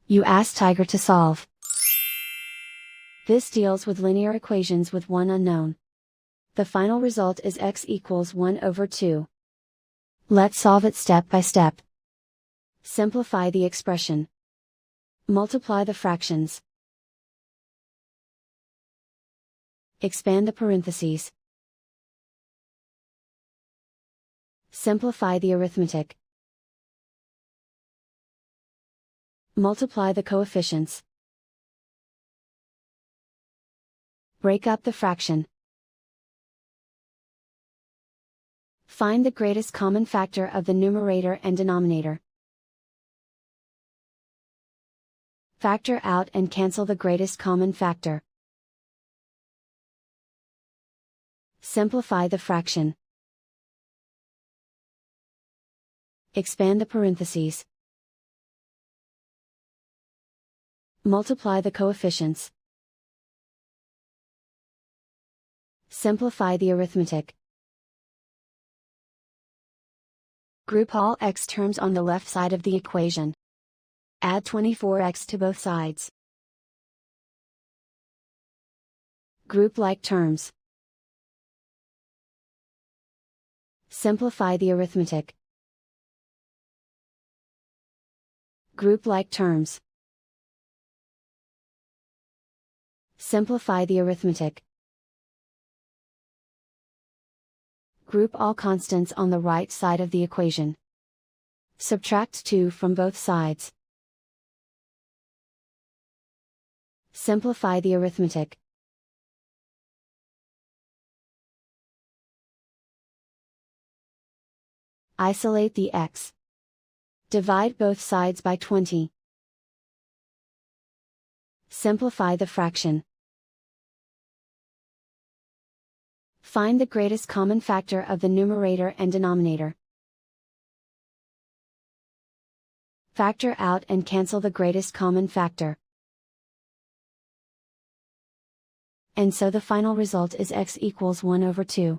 You ask Tiger to solve. This deals with linear equations with one unknown. The final result is x equals 1 over 2. Let's solve it step by step. Simplify the expression. Multiply the fractions. Expand the parentheses. Simplify the arithmetic. Multiply the coefficients. Break up the fraction. Find the greatest common factor of the numerator and denominator. Factor out and cancel the greatest common factor. Simplify the fraction. Expand the parentheses. Multiply the coefficients. Simplify the arithmetic. Group all x terms on the left side of the equation. Add 24x to both sides. Group like terms. Simplify the arithmetic. Group like terms. Simplify the arithmetic. Group all constants on the right side of the equation. Subtract 2 from both sides. Simplify the arithmetic. Isolate the x. Divide both sides by 20. Simplify the fraction. Find the greatest common factor of the numerator and denominator. Factor out and cancel the greatest common factor. And so the final result is x equals 1 over 2.